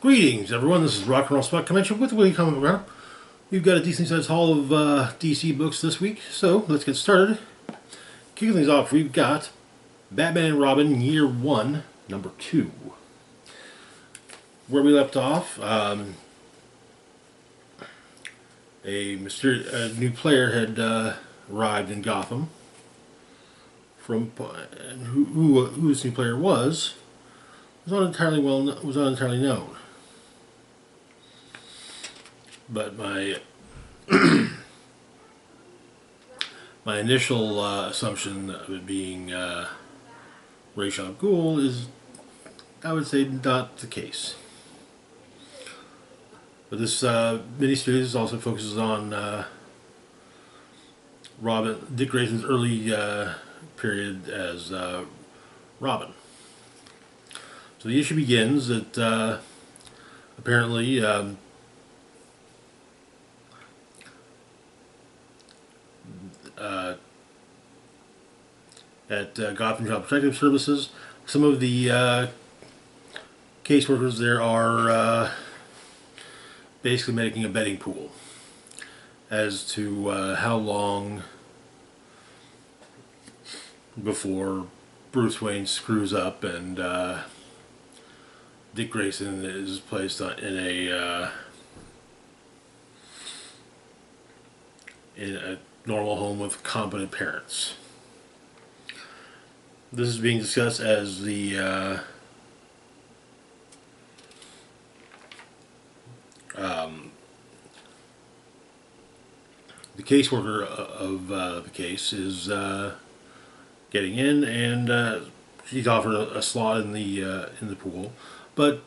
Greetings, everyone. This is Rock and Roll Spot Convention with the Weekly Comic Book Roundup. We've got a decent sized haul of DC books this week, so let's get started. Kicking things off, we've got Batman and Robin Year 1, Number 2. Where we left off, a new player had arrived in Gotham. Who this new player was not entirely known. But my initial assumption of it being Ra's al Ghul is, I would say, not the case. But this miniseries also focuses on Dick Grayson's early period as Robin. So the issue begins that apparently at Gotham Child Protective Services, some of the caseworkers there are basically making a betting pool as to how long before Bruce Wayne screws up and Dick Grayson is placed in a normal home with competent parents. This is being discussed as the caseworker of the case is getting in, and she's offered a slot in the pool, but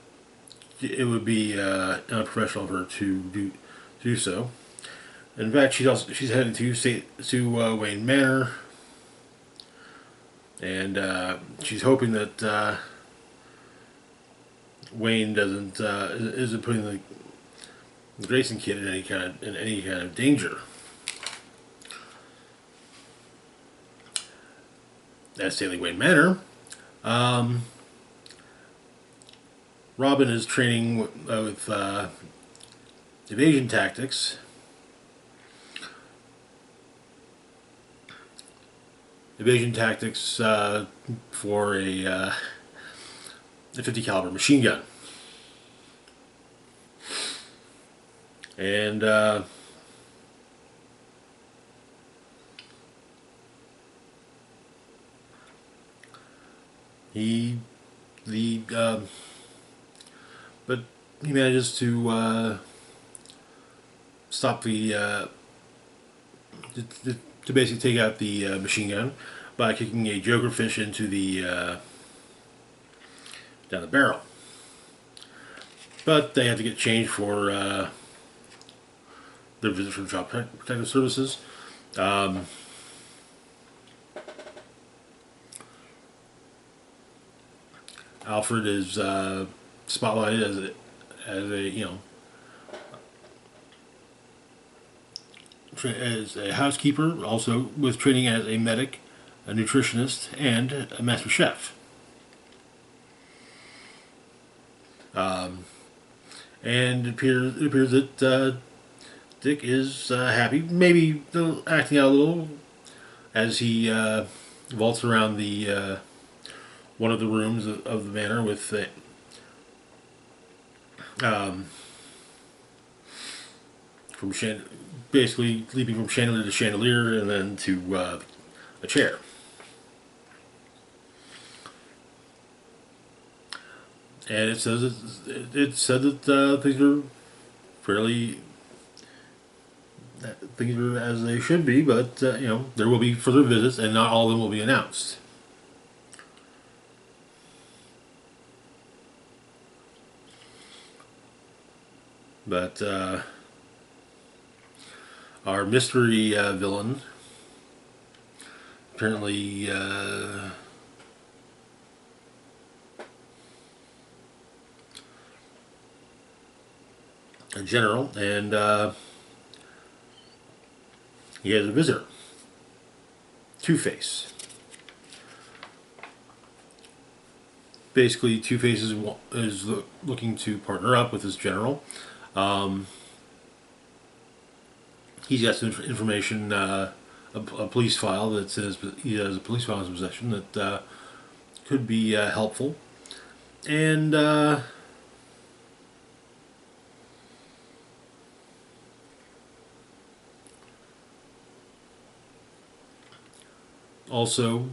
it would be unprofessional of her to do so. In fact, she's headed to Wayne Manor, and she's hoping that Wayne isn't putting the Grayson kid in any kind of danger. At Stanley Wayne Manor, Robin is training with evasion tactics. For a 50 caliber machine gun, and but he manages to stop to basically take out the machine gun by kicking a Joker fish into the down the barrel. But they have to get changed for their visit from Child Protective Services. Alfred is spotlighted as a housekeeper, also with training as a medic, a nutritionist, and a master chef. And it appears that Dick is happy, maybe acting out a little, as he vaults around the one of the rooms of the manor with basically leaping from chandelier to chandelier and then to a chair. And it said that things are as they should be, but there will be further visits, and not all of them will be announced. But our mystery villain apparently a general, and he has a visitor, Two-Face. basically Two-Face is looking to partner up with his general. Um, he's got some information, a police file that says he has a police file in his possession that could be helpful. And also,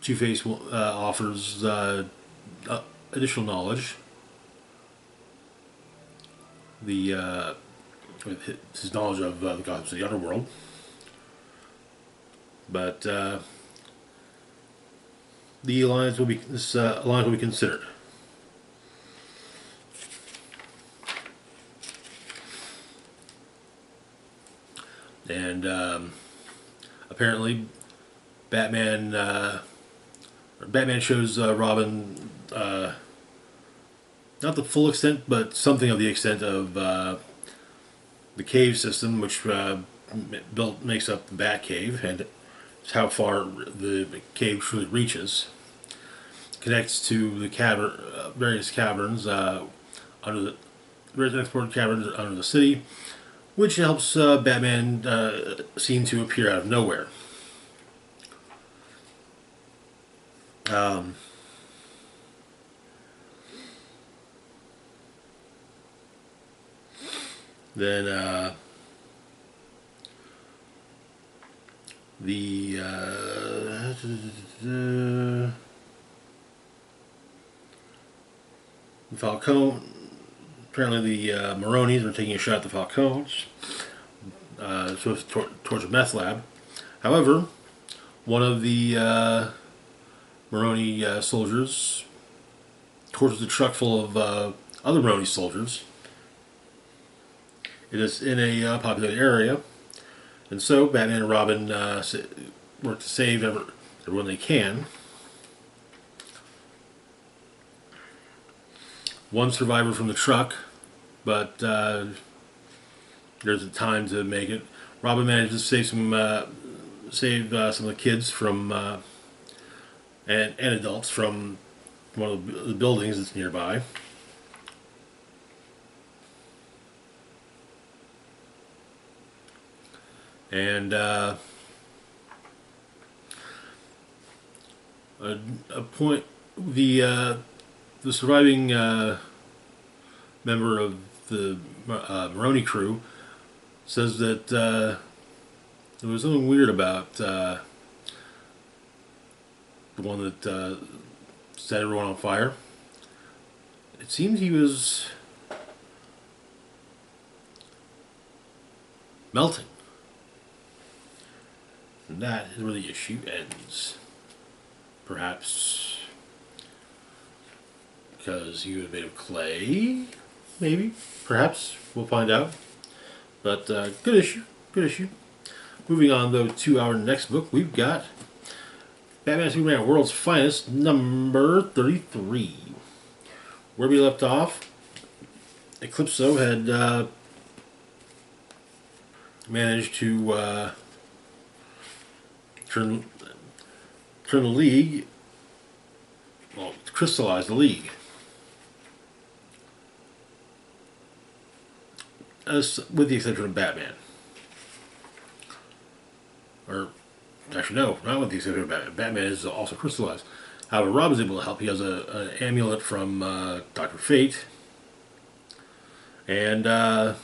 Two-Face offers additional knowledge. His knowledge of the gods of the underworld. But the alliance will be this alliance will be considered. And apparently, Batman shows Robin not the full extent, but something of the extent of the cave system, which makes up the Batcave, and how far the cave truly reaches. Connects to the various caverns under the various explored caverns under the city, which helps Batman seem to appear out of nowhere. Then the Falcone. Apparently, the Maronis are taking a shot at the Falcones, towards a meth lab. However, one of the Maroni soldiers torches a truck full of other Maroni soldiers. It is in a populated area, and so Batman and Robin work to save everyone they can. One survivor from the truck, but there's a time to make it. Robin manages to save some of the kids from and adults from one of the buildings that's nearby. And a point, the surviving member of the Maroni crew says that there was something weird about the one that set everyone on fire. It seems he was melting. And that is where the issue ends. Perhaps because he was made of clay? Maybe. Perhaps. We'll find out. But good issue. Good issue. Moving on, though, to our next book, we've got Batman Superman World's Finest, number 33. Where we left off, Eclipso had managed to turn the League, well, crystallize the League. With the exception of Batman. Or, actually no, not with the exception of Batman. Batman is also crystallized. However, Robin's able to help. He has an amulet from Dr. Fate. And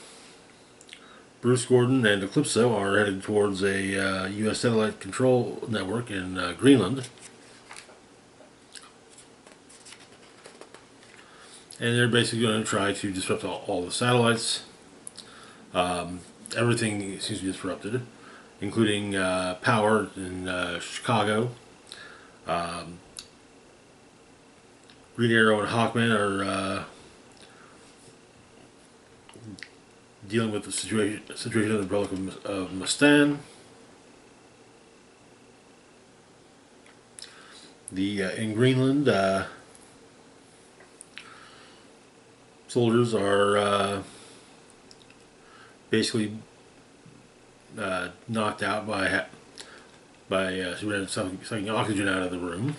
Bruce Gordon and Eclipso are headed towards a U.S. satellite control network in Greenland. And they're basically going to try to disrupt all the satellites. Everything seems to be disrupted, including power in Chicago. Green Arrow and Hawkman are dealing with the situation of the Republic of Mustan. In Greenland, soldiers are basically knocked out by Superman sucking oxygen out of the room.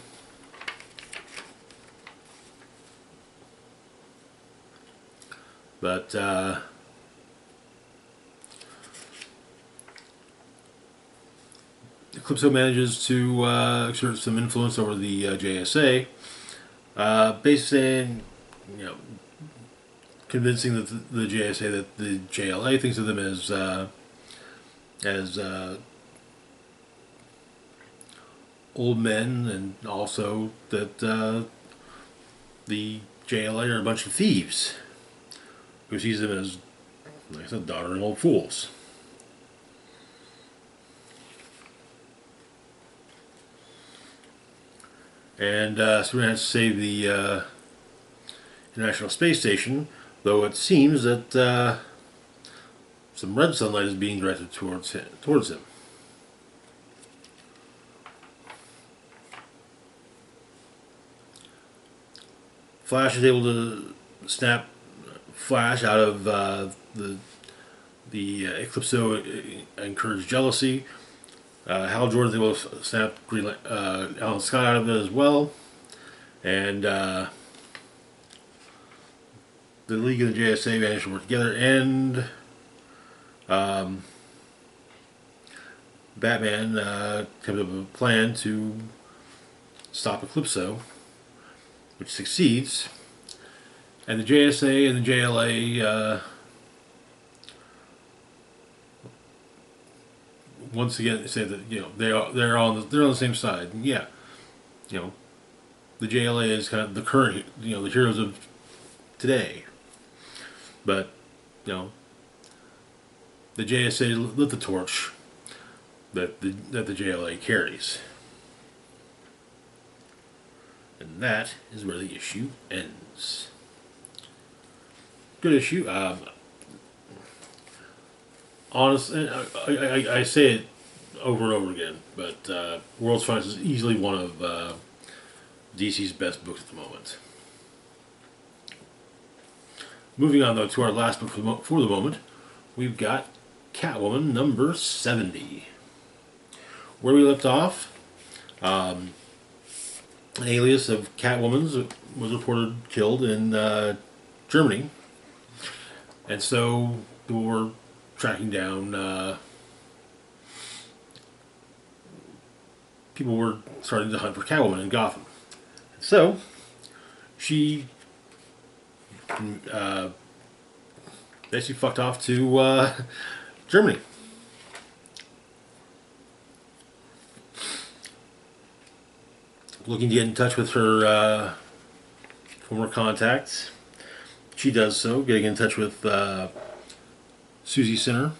But Eclipso manages to exert some influence over the JSA, basically, you know, convincing the JSA that the JLA thinks of them as old men, and also that the JLA are a bunch of thieves, who sees them as, like I said, doddering old fools. And Superman has to save the International Space Station, though it seems that some red sunlight is being directed towards him. Flash is able to snap Flash out of the Eclipso encouraged jealousy. Hal Jordan's able to snap Alan Scott out of it as well, and the League and the JSA manage to work together, and Batman comes up with a plan to stop Eclipso, which succeeds, and the JSA and the JLA once again say that, you know, they're on the same side. And yeah, you know, the JLA is kind of the current, you know, the heroes of today, but you know, the JSA lit the torch that the JLA carries, and that is where the issue ends. Good issue. Honestly, I say it over and over again, but World's Finest is easily one of DC's best books at the moment. Moving on, though, to our last book for the moment, we've got Catwoman number 70. Where we left off, an alias of Catwoman was reported killed in Germany, and so we're tracking down. People were starting to hunt for Catwoman in Gotham, so she basically fucked off to Germany. Looking to get in touch with her former contacts. She does so, getting in touch with Susie Sinner.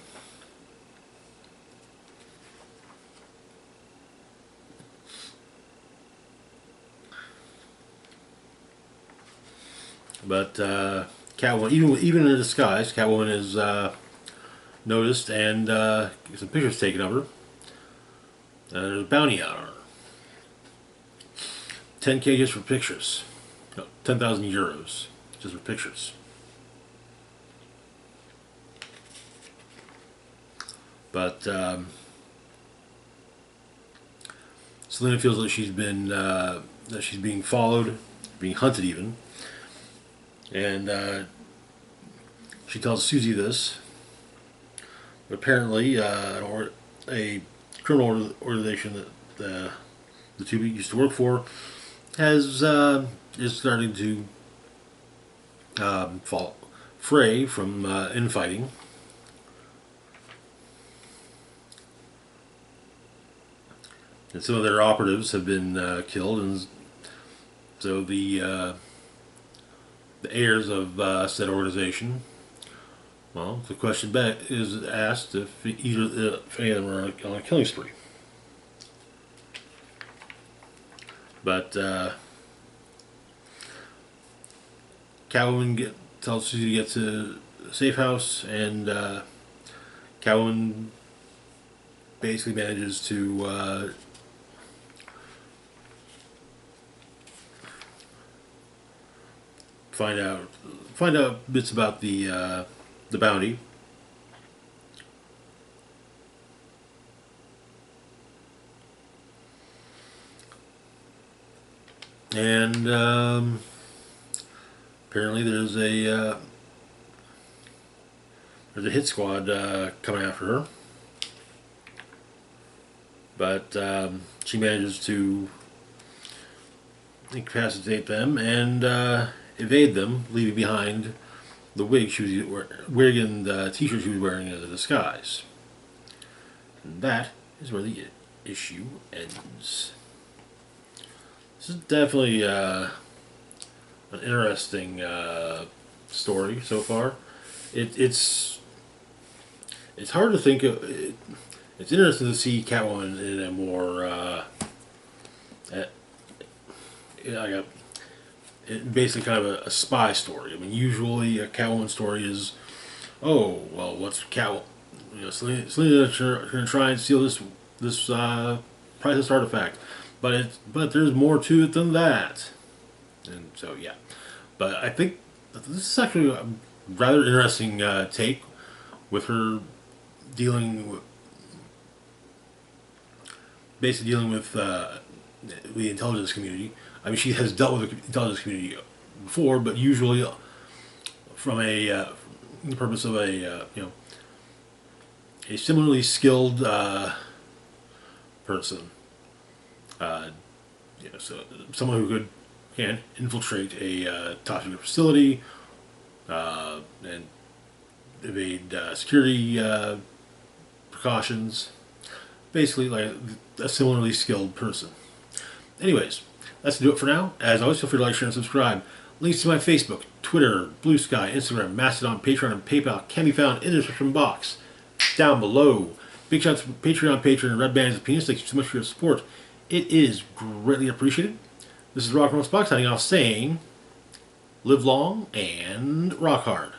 But Catwoman, even in her disguise, Catwoman is noticed and gets some pictures taken of her. There's a bounty out on her. 10K just for pictures. No, 10,000 euros just for pictures. But Selena feels that she's being followed, being hunted even, and she tells Susie this. But apparently, a criminal organization that the two used to work for is starting to fall fray from infighting. And some of their operatives have been killed, and so the heirs of said organization, well, the question is asked if any of them are on a killing spree. But Catwoman tells Susie to get to a safe house, and Catwoman basically manages to find out bits about the bounty. And apparently there's a there's a hit squad coming after her. But she manages to incapacitate them and evade them, leaving behind the wig she was wearing and the t-shirt she was wearing as a disguise. And that is where the issue ends. This is definitely an interesting story so far. It's hard to think of. It's interesting to see Catwoman in a more basically kind of a spy story. I mean, usually a Catwoman story is, oh well, what's Catwoman? You know, Selina's going to try and steal this priceless artifact, but there's more to it than that. And so yeah, but I think this is actually a rather interesting take with her basically dealing with the intelligence community. I mean, she has dealt with the intelligence community before, but usually from the purpose of a similarly skilled person. So someone who can infiltrate a top secret facility and evade security precautions. Basically, like a similarly skilled person. Anyways, that's to do it for now. As always, feel free to like, share, and subscribe. Links to my Facebook, Twitter, Blue Sky, Instagram, Mastodon, Patreon, and PayPal can be found in the description box down below. Big shout out to Patreon, Patreon, and Red Bands of Penis. Thank you so much for your support. It is greatly appreciated. This is Rock and Roll Spock signing off saying, live long and rock hard.